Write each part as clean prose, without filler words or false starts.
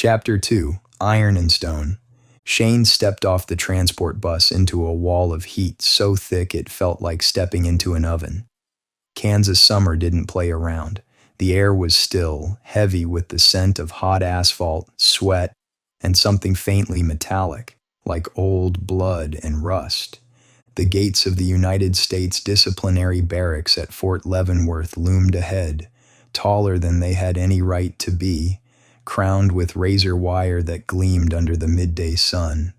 Chapter 2, Iron and Stone. Shane stepped off the transport bus into a wall of heat so thick it felt like stepping into an oven. Kansas summer didn't play around. The air was still, heavy with the scent of hot asphalt, sweat, and something faintly metallic, like old blood and rust. The gates of the United States Disciplinary Barracks at Fort Leavenworth loomed ahead, taller than they had any right to be, crowned with razor wire that gleamed under the midday sun.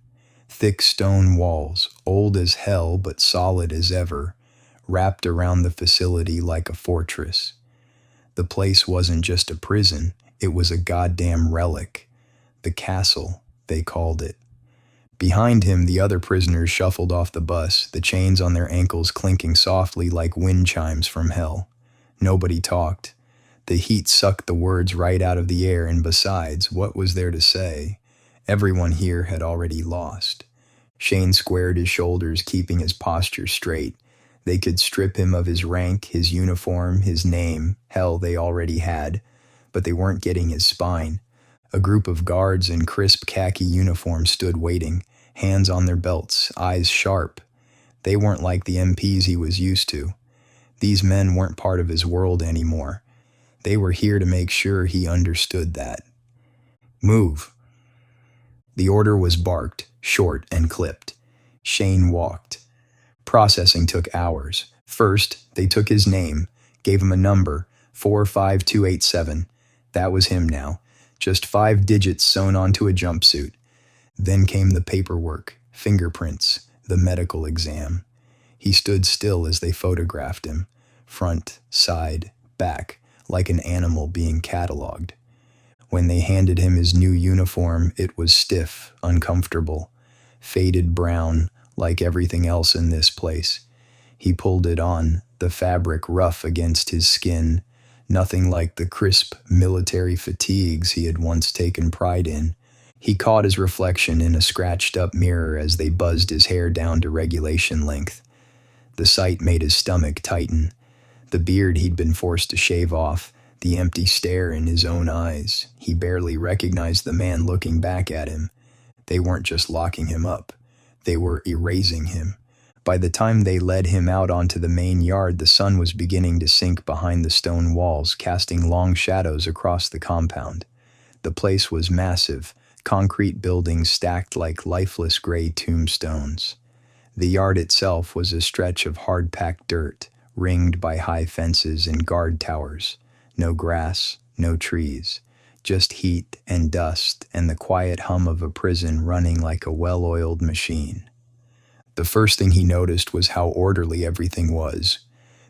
Thick stone walls, old as hell but solid as ever, wrapped around the facility like a fortress. The place wasn't just a prison, it was a goddamn relic. The castle, they called it. Behind him, the other prisoners shuffled off the bus, the chains on their ankles clinking softly like wind chimes from hell. Nobody talked. The heat sucked the words right out of the air, and besides, what was there to say? Everyone here had already lost. Shane squared his shoulders, keeping his posture straight. They could strip him of his rank, his uniform, his name. Hell, they already had. But they weren't getting his spine. A group of guards in crisp khaki uniforms stood waiting, hands on their belts, eyes sharp. They weren't like the MPs he was used to. These men weren't part of his world anymore. They were here to make sure he understood that. Move. The order was barked, short and clipped. Shane walked. Processing took hours. First, they took his name, gave him a number, 45287. That was him now. Just 5 digits sewn onto a jumpsuit. Then came the paperwork, fingerprints, the medical exam. He stood still as they photographed him, front, side, back, like an animal being cataloged. When they handed him his new uniform, it was stiff, uncomfortable, faded brown, like everything else in this place. He pulled it on, the fabric rough against his skin, nothing like the crisp military fatigues he had once taken pride in. He caught his reflection in a scratched-up mirror as they buzzed his hair down to regulation length. The sight made his stomach tighten. The beard he'd been forced to shave off, the empty stare in his own eyes. He barely recognized the man looking back at him. They weren't just locking him up. They were erasing him. By the time they led him out onto the main yard, the sun was beginning to sink behind the stone walls, casting long shadows across the compound. The place was massive, concrete buildings stacked like lifeless gray tombstones. The yard itself was a stretch of hard-packed dirt, ringed by high fences and guard towers. No grass, no trees, just heat and dust and the quiet hum of a prison running like a well-oiled machine. The first thing he noticed was how orderly everything was.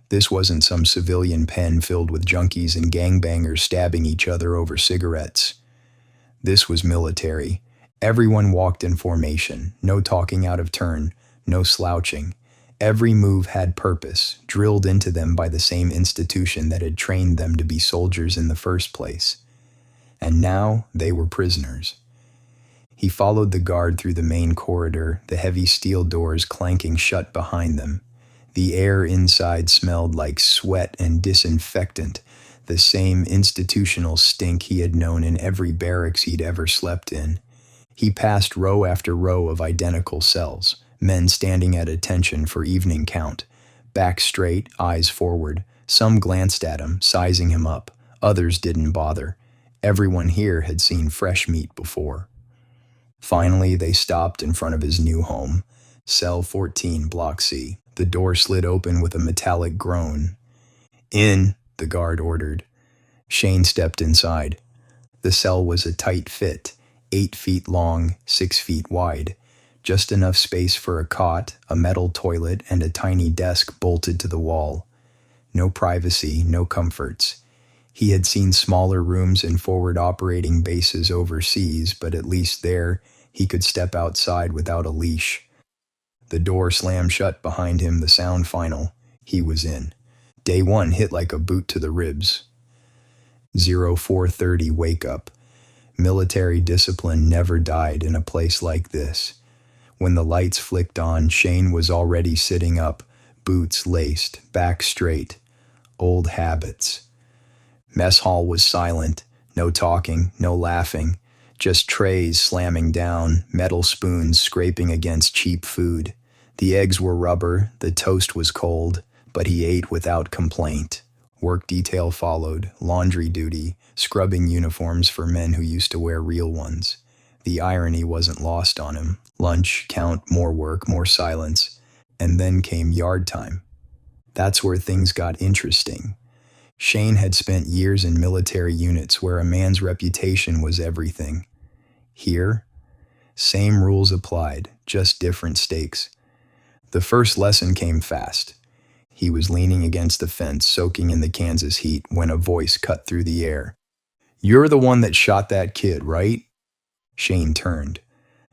This wasn't some civilian pen filled with junkies and gangbangers stabbing each other over cigarettes. This was military. Everyone walked in formation, no talking out of turn, no slouching. Every move had purpose, drilled into them by the same institution that had trained them to be soldiers in the first place. And now they were prisoners. He followed the guard through the main corridor, the heavy steel doors clanking shut behind them. The air inside smelled like sweat and disinfectant, the same institutional stink he had known in every barracks he'd ever slept in. He passed row after row of identical cells, men standing at attention for evening count, back straight, eyes forward. Some glanced at him, sizing him up. Others didn't bother. Everyone here had seen fresh meat before. Finally, they stopped in front of his new home, Cell 14, Block C. The door slid open with a metallic groan. "In," the guard ordered. Shane stepped inside. The cell was a tight fit, 8 feet long, 6 feet wide. Just enough space for a cot, a metal toilet, and a tiny desk bolted to the wall. No privacy, no comforts. He had seen smaller rooms in forward operating bases overseas, but at least there, he could step outside without a leash. The door slammed shut behind him, the sound final. He was in. Day 1 hit like a boot to the ribs. 0430 wake up. Military discipline never died in a place like this. When the lights flicked on, Shane was already sitting up, boots laced, back straight. Old habits. Mess hall was silent. No talking, no laughing. Just trays slamming down, metal spoons scraping against cheap food. The eggs were rubber, the toast was cold, but he ate without complaint. Work detail followed, laundry duty, scrubbing uniforms for men who used to wear real ones. The irony wasn't lost on him. Lunch, count, more work, more silence. And then came yard time. That's where things got interesting. Shane had spent years in military units where a man's reputation was everything. Here, same rules applied, just different stakes. The first lesson came fast. He was leaning against the fence, soaking in the Kansas heat, when a voice cut through the air. "You're the one that shot that kid, right?" Shane turned.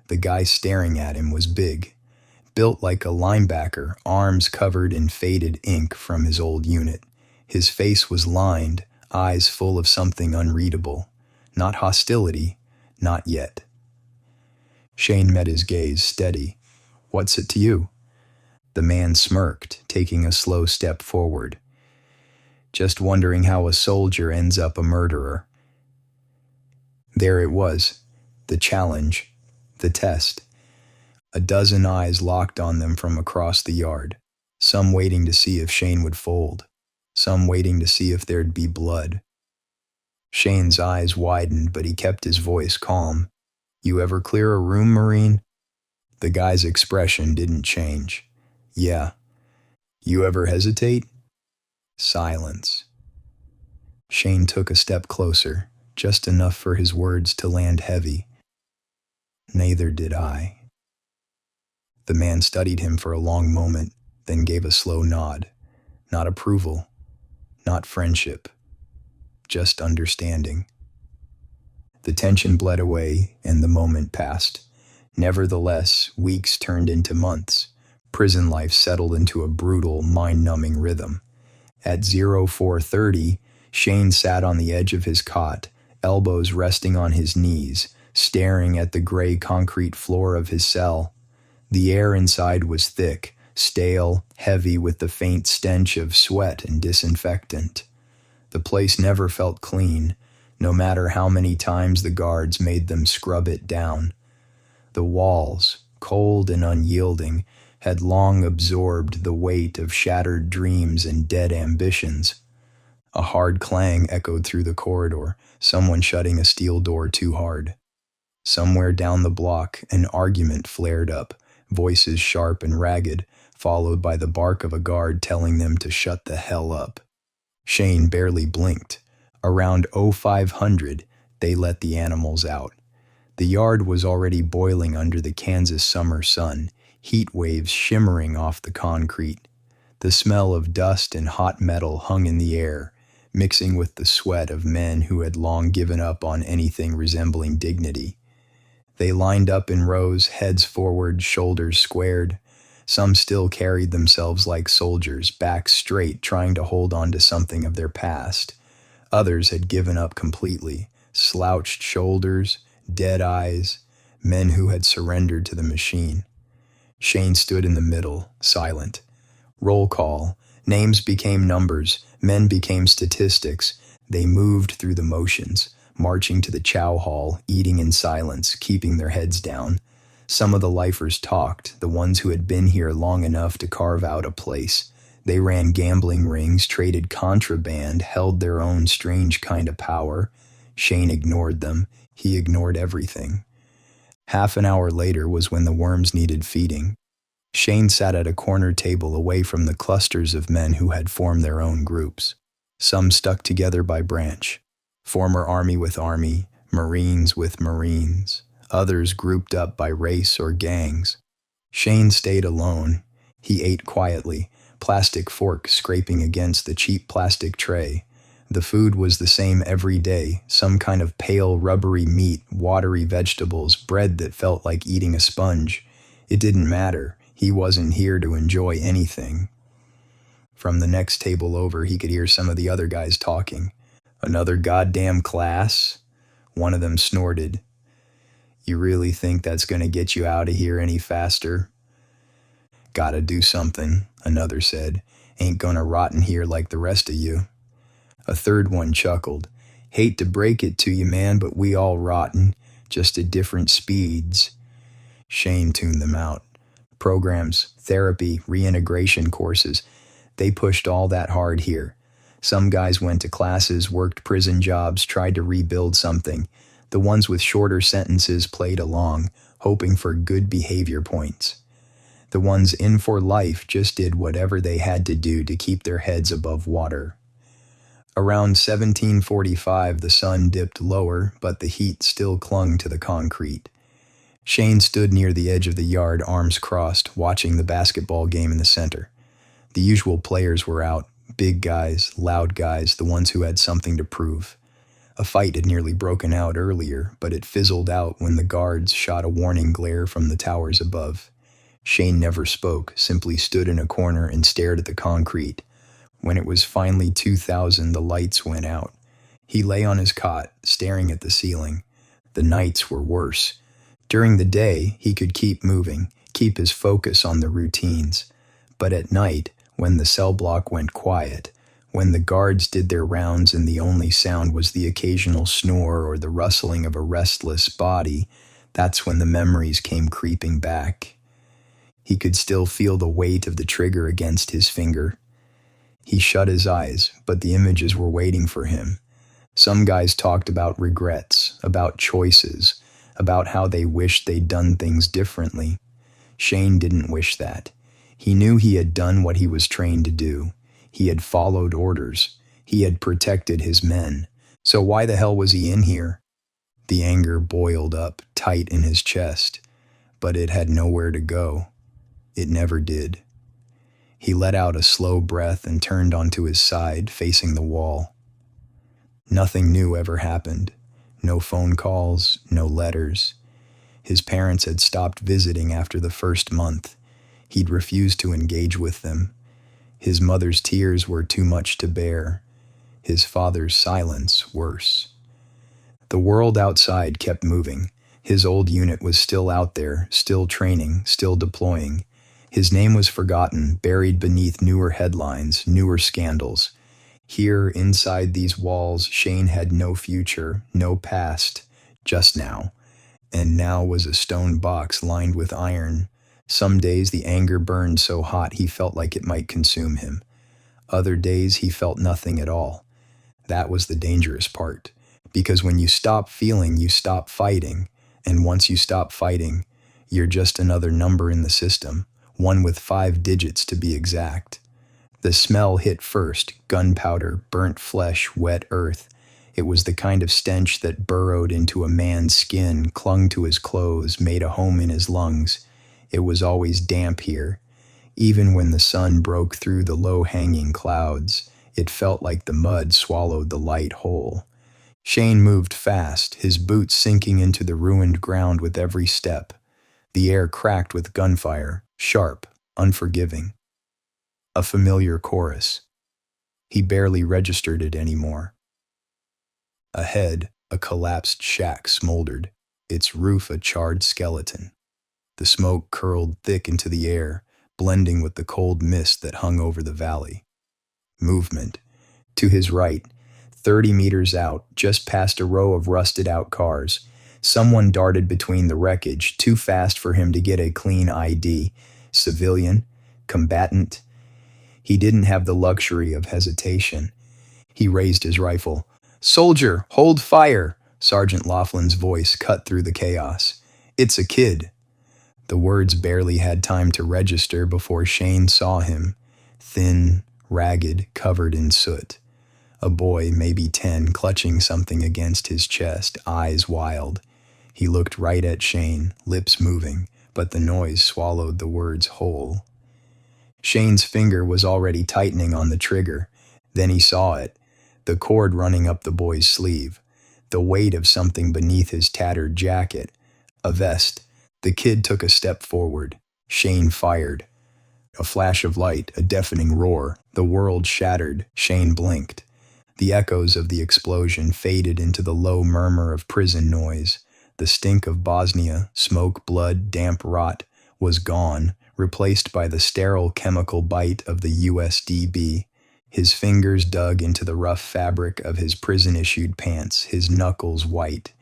The guy staring at him was big, built like a linebacker, arms covered in faded ink from his old unit. His face was lined, eyes full of something unreadable. Not hostility, not yet. Shane met his gaze, steady. "What's it to you?" The man smirked, taking a slow step forward. "Just wondering how a soldier ends up a murderer." There it was, the challenge, the test. A dozen eyes locked on them from across the yard, some waiting to see if Shane would fold, some waiting to see if there'd be blood. Shane's eyes widened, but he kept his voice calm. "You ever clear a room, Marine?" The guy's expression didn't change. "Yeah." "You ever hesitate?" Silence. Shane took a step closer, just enough for his words to land heavy. "Neither did I." The man studied him for a long moment, then gave a slow nod. Not approval, not friendship, just understanding. The tension bled away, and the moment passed. Nevertheless, weeks turned into months. Prison life settled into a brutal, mind-numbing rhythm. At 04:30, Shane sat on the edge of his cot, elbows resting on his knees, staring at the gray concrete floor of his cell. The air inside was thick, stale, heavy with the faint stench of sweat and disinfectant. The place never felt clean, no matter how many times the guards made them scrub it down. The walls, cold and unyielding, had long absorbed the weight of shattered dreams and dead ambitions. A hard clang echoed through the corridor, someone shutting a steel door too hard. Somewhere down the block, an argument flared up, voices sharp and ragged, followed by the bark of a guard telling them to shut the hell up. Shane barely blinked. Around 0500, they let the animals out. The yard was already boiling under the Kansas summer sun, heat waves shimmering off the concrete. The smell of dust and hot metal hung in the air, mixing with the sweat of men who had long given up on anything resembling dignity. They lined up in rows, heads forward, shoulders squared. Some still carried themselves like soldiers, backs straight, trying to hold on to something of their past. Others had given up completely, slouched shoulders, dead eyes, men who had surrendered to the machine. Shane stood in the middle, silent. Roll call. Names became numbers. Men became statistics. They moved through the motions, marching to the chow hall, eating in silence, keeping their heads down. Some of the lifers talked, the ones who had been here long enough to carve out a place. They ran gambling rings, traded contraband, held their own strange kind of power. Shane ignored them. He ignored everything. Half an hour later was when the worms needed feeding. Shane sat at a corner table away from the clusters of men who had formed their own groups. Some stuck together by branch. Former Army with Army, Marines with Marines. Others grouped up by race or gangs. Shane stayed alone. He ate quietly, plastic fork scraping against the cheap plastic tray. The food was the same every day, some kind of pale, rubbery meat, watery vegetables, bread that felt like eating a sponge. It didn't matter. He wasn't here to enjoy anything. From the next table over, he could hear some of the other guys talking. "Another goddamn class?" One of them snorted. "You really think that's going to get you out of here any faster?" "Gotta do something," another said. "Ain't gonna rot in here like the rest of you." A third one chuckled. "Hate to break it to you, man, but we all rotten. just at different speeds. Shane tuned them out. Programs, therapy, reintegration courses, they pushed all that hard here. Some guys went to classes, worked prison jobs, tried to rebuild something. The ones with shorter sentences played along, hoping for good behavior points. The ones in for life just did whatever they had to do to keep their heads above water. Around 1745, the sun dipped lower, but the heat still clung to the concrete. Shane stood near the edge of the yard, arms crossed, watching the basketball game in the center. The usual players were out, big guys, loud guys, the ones who had something to prove. A fight had nearly broken out earlier, but it fizzled out when the guards shot a warning glare from the towers above. Shane never spoke, simply stood in a corner and stared at the concrete. When it was finally 2000, the lights went out. He lay on his cot, staring at the ceiling. The nights were worse. During the day, he could keep moving, keep his focus on the routines. But at night, when the cell block went quiet, when the guards did their rounds and the only sound was the occasional snore or the rustling of a restless body, that's when the memories came creeping back. He could still feel the weight of the trigger against his finger. He shut his eyes, but the images were waiting for him. Some guys talked about regrets, about choices, about how they wished they'd done things differently. Shane didn't wish that. He knew he had done what he was trained to do. He had followed orders. He had protected his men. So why the hell was he in here? The anger boiled up tight in his chest, but it had nowhere to go. It never did. He let out a slow breath and turned onto his side, facing the wall. Nothing new ever happened. No phone calls, no letters. His parents had stopped visiting after the first month. He'd refused to engage with them. His mother's tears were too much to bear. His father's silence worse. The world outside kept moving. His old unit was still out there, still training, still deploying. His name was forgotten, buried beneath newer headlines, newer scandals. Here, inside these walls, Shane had no future, no past, just now. And now was a stone box lined with iron. Some days the anger burned so hot he felt like it might consume him. Other days he felt nothing at all. That was the dangerous part. Because when you stop feeling, you stop fighting. And once you stop fighting, you're just another number in the system, one with 5 digits to be exact. The smell hit first, gunpowder, burnt flesh, wet earth. It was the kind of stench that burrowed into a man's skin, clung to his clothes, made a home in his lungs. It was always damp here. Even when the sun broke through the low-hanging clouds, it felt like the mud swallowed the light whole. Shane moved fast, his boots sinking into the ruined ground with every step. The air cracked with gunfire, sharp, unforgiving. A familiar chorus. He barely registered it anymore. Ahead, a collapsed shack smoldered, its roof a charred skeleton. The smoke curled thick into the air, blending with the cold mist that hung over the valley. Movement. To his right, 30 meters out, just past a row of rusted-out cars, someone darted between the wreckage, too fast for him to get a clean ID. Civilian, combatant. He didn't have the luxury of hesitation. He raised his rifle. "Soldier, hold fire!" Sergeant Laughlin's voice cut through the chaos. "It's a kid." The words barely had time to register before Shane saw him. Thin, ragged, covered in soot. A boy, maybe 10, clutching something against his chest, eyes wild. He looked right at Shane, lips moving, but the noise swallowed the words whole. Shane's finger was already tightening on the trigger. Then he saw it, the cord running up the boy's sleeve, the weight of something beneath his tattered jacket. A vest. The kid took a step forward. Shane fired. A flash of light, a deafening roar. The world shattered. Shane blinked. The echoes of the explosion faded into the low murmur of prison noise. The stink of Bosnia, smoke, blood, damp rot, was gone, replaced by the sterile chemical bite of the USDB. His fingers dug into the rough fabric of his prison-issued pants, his knuckles white.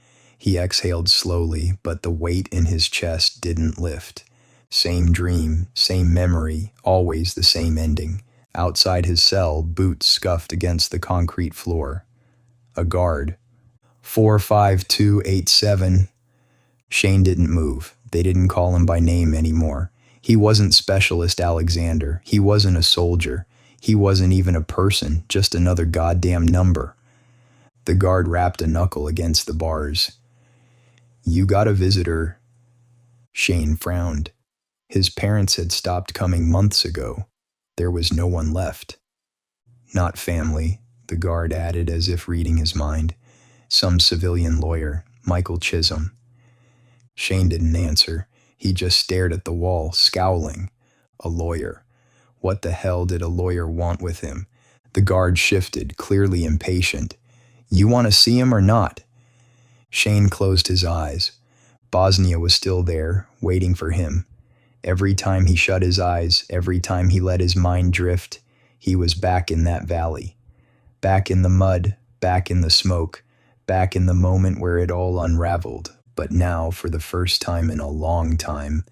He exhaled slowly, but the weight in his chest didn't lift. Same dream, same memory, always the same ending. Outside his cell, boots scuffed against the concrete floor. A guard. 45287. Shane didn't move. They didn't call him by name anymore. He wasn't Specialist Alexander. He wasn't a soldier. He wasn't even a person, just another goddamn number. The guard rapped a knuckle against the bars. "You got a visitor." Shane frowned. His parents had stopped coming months ago. There was no one left. "Not family," the guard added as if reading his mind. "Some civilian lawyer, Michael Chisholm." Shane didn't answer. He just stared at the wall, scowling. A lawyer. What the hell did a lawyer want with him? The guard shifted, clearly impatient. "You want to see him or not?" Shane closed his eyes. Bosnia was still there, waiting for him. Every time he shut his eyes, every time he let his mind drift, he was back in that valley. Back in the mud, back in the smoke, back in the moment where it all unraveled. But now, for the first time in a long time,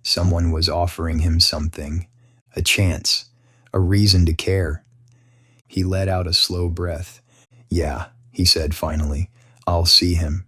someone was offering him something. A chance. A reason to care. He let out a slow breath. "Yeah," he said finally. "I'll see him."